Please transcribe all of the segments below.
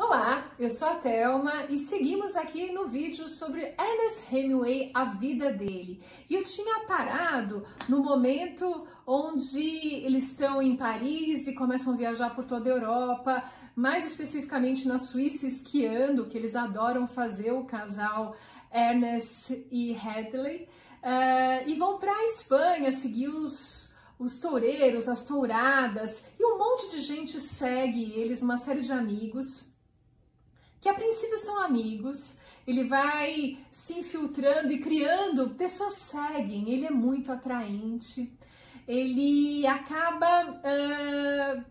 Olá, eu sou a Thelma e seguimos aqui no vídeo sobre Ernest Hemingway, a vida dele. E eu tinha parado no momento onde eles estão em Paris e começam a viajar por toda a Europa, mais especificamente na Suíça, esquiando, que eles adoram fazer, o casal Ernest e Hadley, e vão para a Espanha seguir os toureiros, as touradas, e um monte de gente segue eles, uma série de amigos, que a princípio são amigos. Ele vai se infiltrando e criando, pessoas seguem, ele é muito atraente, ele acaba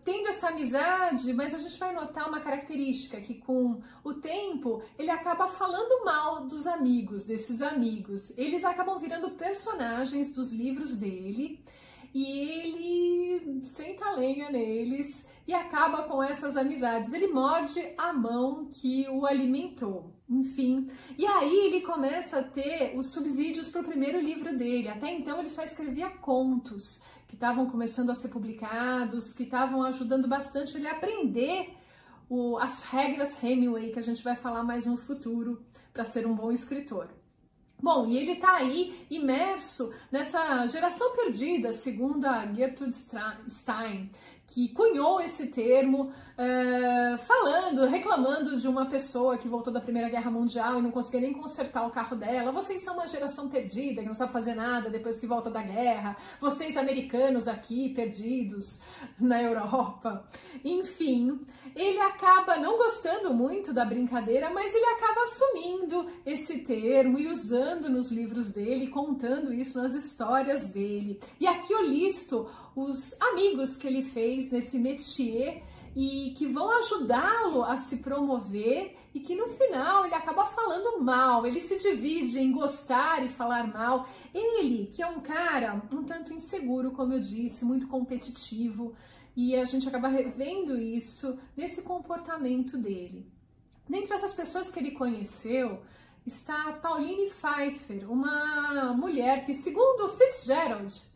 tendo essa amizade, mas a gente vai notar uma característica, que com o tempo ele acaba falando mal dos amigos, desses amigos, eles acabam virando personagens dos livros dele, e ele senta a lenha neles e acaba com essas amizades. Ele morde a mão que o alimentou, enfim. E aí ele começa a ter os subsídios para o primeiro livro dele. Até então ele só escrevia contos que estavam começando a ser publicados, que estavam ajudando bastante ele a aprender as regras Hemingway, que a gente vai falar mais no futuro, para ser um bom escritor. Bom, e ele tá aí imerso nessa geração perdida, segundo a Gertrude Stein, que cunhou esse termo, reclamando de uma pessoa que voltou da Primeira Guerra Mundial e não conseguia nem consertar o carro dela. Vocês são uma geração perdida, que não sabe fazer nada depois que volta da guerra. Vocês americanos aqui, perdidos na Europa. Enfim, ele acaba não gostando muito da brincadeira, mas ele acaba assumindo esse termo e usando nos livros dele, contando isso nas histórias dele. E aqui eu listo os amigos que ele fez nesse métier e que vão ajudá-lo a se promover, e que no final ele acaba falando mal, ele se divide em gostar e falar mal. Ele, que é um cara um tanto inseguro, como eu disse, muito competitivo, e a gente acaba vendo isso nesse comportamento dele. Dentre essas pessoas que ele conheceu está Pauline Pfeiffer, uma mulher que, segundo Fitzgerald,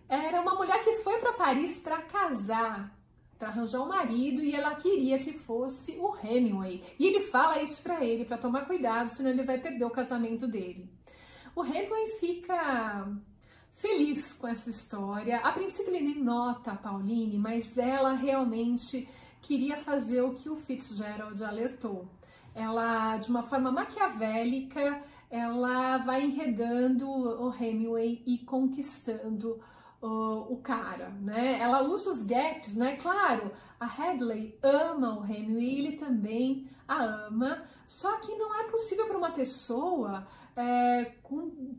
era uma mulher que foi para Paris para casar, para arranjar um marido, e ela queria que fosse o Hemingway. E ele fala isso para ele, para tomar cuidado, senão ele vai perder o casamento dele. O Hemingway fica feliz com essa história. A princípio ele nem nota a Pauline, mas ela realmente queria fazer o que o Fitzgerald alertou. Ela, de uma forma maquiavélica, ela vai enredando o Hemingway e conquistando o cara, né? Ela usa os gaps, né? Claro, a Hadley ama o Hemingway, ele também a ama, só que não é possível para uma pessoa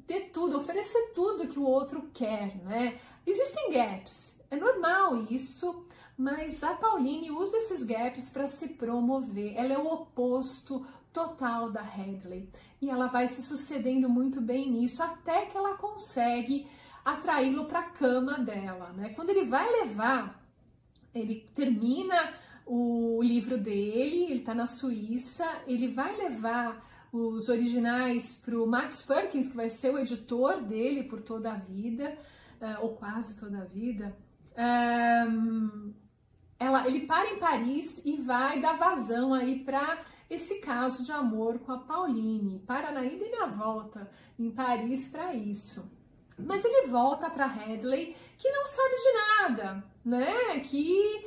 ter tudo, oferecer tudo que o outro quer, né? Existem gaps, é normal isso, mas a Pauline usa esses gaps para se promover. Ela é o oposto total da Hadley, e ela vai se sucedendo muito bem nisso, até que ela consegue atraí-lo para a cama dela, né? Quando ele vai levar, ele termina o livro dele, ele está na Suíça, ele vai levar os originais para o Max Perkins, que vai ser o editor dele por toda a vida, ou quase toda a vida. Ele para em Paris e vai dar vazão aí para esse caso de amor com a Pauline, para na ida e na volta em Paris para isso. Mas ele volta para Hadley, que não sabe de nada, né? Que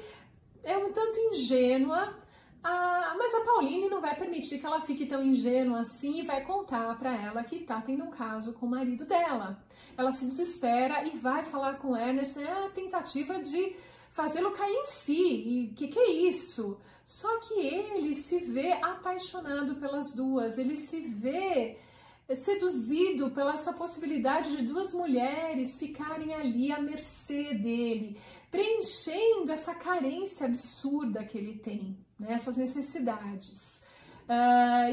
é um tanto ingênua, mas a Pauline não vai permitir que ela fique tão ingênua assim e vai contar para ela que tá tendo um caso com o marido dela. Ela se desespera e vai falar com Ernest, a tentativa de fazê-lo cair em si. E que é isso? Só que ele se vê apaixonado pelas duas, ele se vê seduzido pela essa possibilidade de duas mulheres ficarem ali à mercê dele, preenchendo essa carência absurda que ele tem, né, essas necessidades.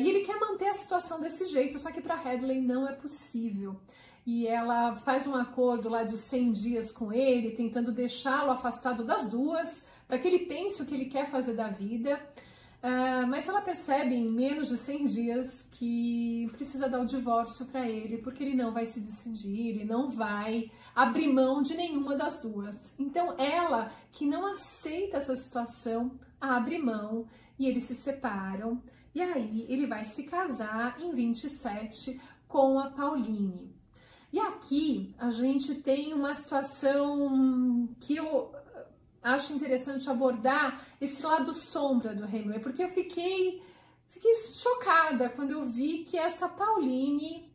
E ele quer manter a situação desse jeito, só que para Hadley não é possível. E ela faz um acordo lá de 100 dias com ele, tentando deixá-lo afastado das duas, para que ele pense o que ele quer fazer da vida. Mas ela percebe em menos de 100 dias que precisa dar o divórcio para ele, porque ele não vai se decidir, ele não vai abrir mão de nenhuma das duas. Então ela, que não aceita essa situação, abre mão e eles se separam. E aí ele vai se casar em 27 com a Pauline. E aqui a gente tem uma situação que eu acho interessante abordar, esse lado sombra do Hemingway, porque eu fiquei chocada quando eu vi que essa Pauline,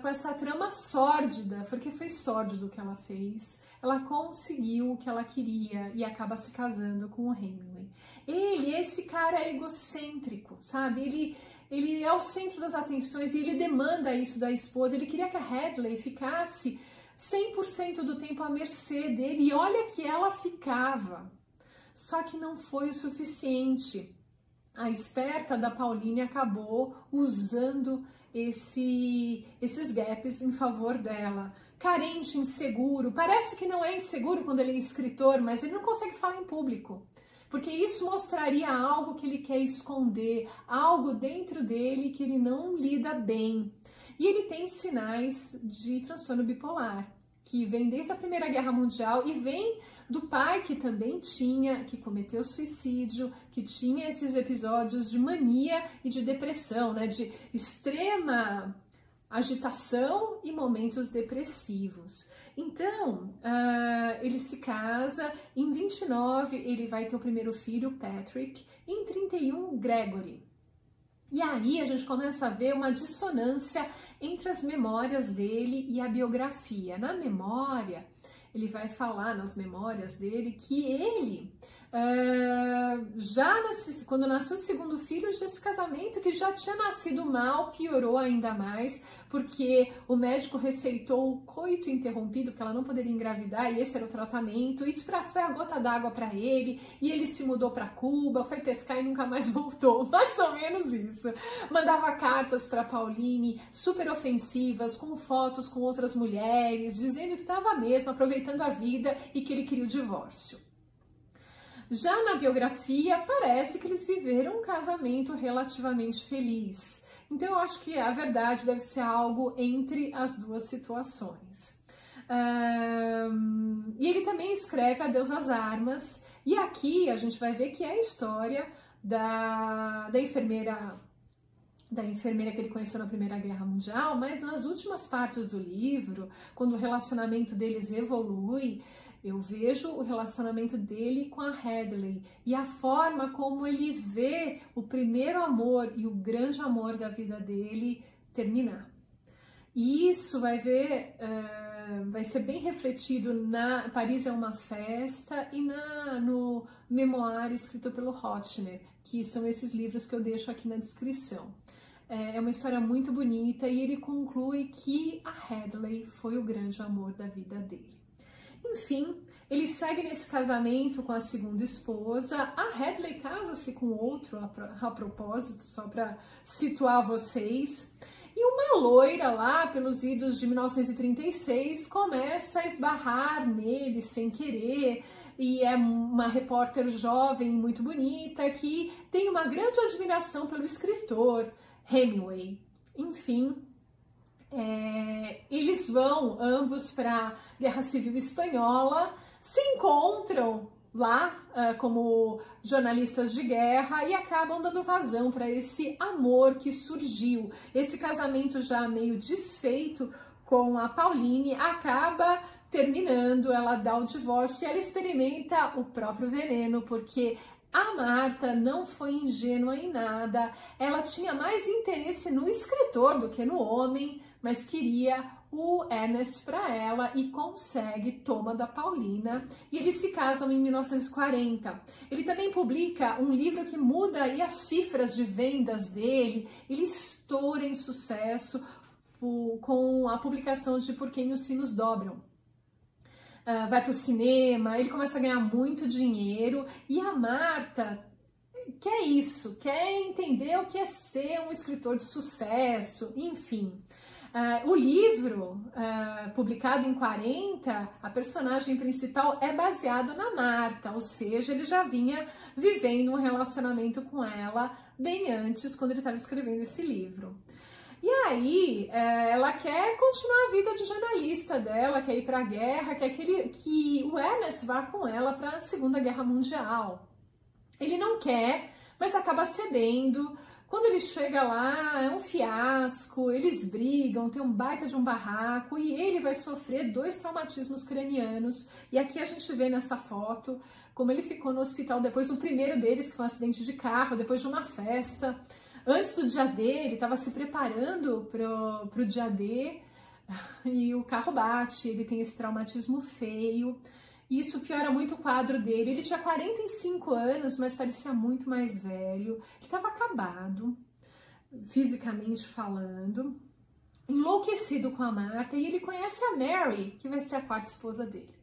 com essa trama sórdida, porque foi sórdido o que ela fez, ela conseguiu o que ela queria e acaba se casando com o Hemingway. Esse cara egocêntrico, sabe? Ele é o centro das atenções e ele demanda isso da esposa. Ele queria que a Hadley ficasse 100% do tempo à mercê dele, e olha que ela ficava. Só que não foi o suficiente. A esperta da Pauline acabou usando esses gaps em favor dela. Carente, inseguro, parece que não é inseguro quando ele é escritor, mas ele não consegue falar em público. Porque isso mostraria algo que ele quer esconder, algo dentro dele que ele não lida bem. E ele tem sinais de transtorno bipolar, que vem desde a Primeira Guerra Mundial e vem do pai que também que cometeu suicídio, que tinha esses episódios de mania e de depressão, né? De extrema agitação e momentos depressivos. Então, ele se casa, em 29 ele vai ter o primeiro filho, Patrick, e em 31, Gregory. E aí a gente começa a ver uma dissonância entre as memórias dele e a biografia. Na memória, ele vai falar nas memórias dele que ele, quando nasceu o segundo filho, esse casamento que já tinha nascido mal, piorou ainda mais, porque o médico receitou o coito interrompido, porque ela não poderia engravidar, e esse era o tratamento. Isso foi a gota d'água para ele, e ele se mudou para Cuba, foi pescar e nunca mais voltou, mais ou menos isso. Mandava cartas para Pauline, super ofensivas, com fotos com outras mulheres, dizendo que estava mesmo aproveitando a vida e que ele queria o divórcio. Já na biografia, parece que eles viveram um casamento relativamente feliz. Então, eu acho que a verdade deve ser algo entre as duas situações. E ele também escreve Adeus às Armas. E aqui a gente vai ver que é a história da enfermeira que ele conheceu na Primeira Guerra Mundial, mas nas últimas partes do livro, quando o relacionamento deles evolui, eu vejo o relacionamento dele com a Hadley e a forma como ele vê o primeiro amor e o grande amor da vida dele terminar. E isso vai ser bem refletido na Paris é uma Festa e no Memoir escrito pelo Rotchner, que são esses livros que eu deixo aqui na descrição. É uma história muito bonita e ele conclui que a Hadley foi o grande amor da vida dele. Enfim, ele segue nesse casamento com a segunda esposa. A Hadley casa-se com outro, a propósito, só para situar vocês. E uma loira lá, pelos idos de 1936, começa a esbarrar nele sem querer. E é uma repórter jovem, muito bonita, que tem uma grande admiração pelo escritor Hemingway. Enfim, eles vão ambos para a Guerra Civil Espanhola, se encontram lá como jornalistas de guerra e acabam dando vazão para esse amor que surgiu. Esse casamento já meio desfeito com a Pauline acaba terminando, ela dá o divórcio e ela experimenta o próprio veneno, porque a Marta não foi ingênua em nada, ela tinha mais interesse no escritor do que no homem, mas queria o Ernest para ela e consegue, toma da Paulina, e eles se casam em 1940. Ele também publica um livro que muda aí as cifras de vendas dele, ele estoura em sucesso com a publicação de Por Quem os Sinos Dobram. Vai para o cinema, ele começa a ganhar muito dinheiro e a Marta quer isso, quer entender o que é ser um escritor de sucesso, enfim. O livro, publicado em 40, a personagem principal é baseado na Marta, ou seja, ele já vinha vivendo um relacionamento com ela bem antes, quando ele estava escrevendo esse livro. E aí, ela quer continuar a vida de jornalista dela, quer ir para a guerra, quer que o Ernest vá com ela para a Segunda Guerra Mundial. Ele não quer, mas acaba cedendo. Quando ele chega lá, é um fiasco, eles brigam, tem um baita de um barraco e ele vai sofrer 2 traumatismos cranianos. E aqui a gente vê nessa foto como ele ficou no hospital depois do primeiro deles, que foi um acidente de carro, depois de uma festa. Antes do dia D, ele estava se preparando pro dia D e o carro bate, ele tem esse traumatismo feio. E isso piora muito o quadro dele. Ele tinha 45 anos, mas parecia muito mais velho. Ele estava acabado, fisicamente falando, enlouquecido com a Martha. E ele conhece a Mary, que vai ser a 4ª esposa dele.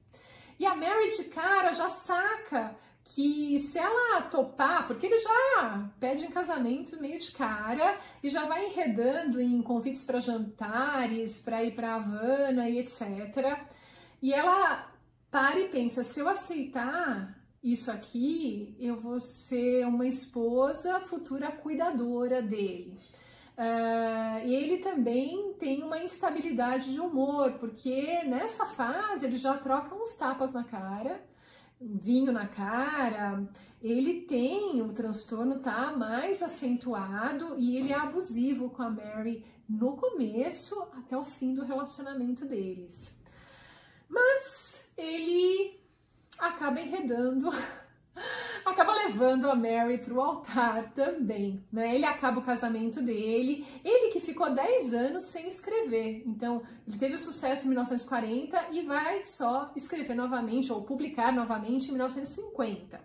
E a Mary de cara já saca que se ela topar, porque ele já pede em casamento meio de cara e já vai enredando em convites para jantares, para ir para Havana e etc. E ela para e pensa, se eu aceitar isso aqui, eu vou ser uma esposa futura cuidadora dele. E ele também tem uma instabilidade de humor, porque nessa fase ele já troca uns tapas na cara, vinho na cara, ele tem, o transtorno tá mais acentuado e ele é abusivo com a Mary no começo até o fim do relacionamento deles. Mas ele acaba enredando, acaba levando a Mary para o altar também, né? Ele acaba o casamento dele, ele que ficou 10 anos sem escrever. Então, ele teve o sucesso em 1940 e vai só escrever novamente ou publicar novamente em 1950.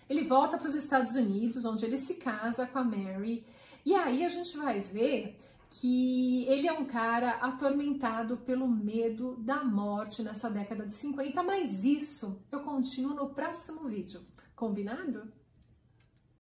Ele volta para os Estados Unidos, onde ele se casa com a Mary, e aí a gente vai ver que ele é um cara atormentado pelo medo da morte nessa década de 50, mas isso eu continuo no próximo vídeo. Combinado?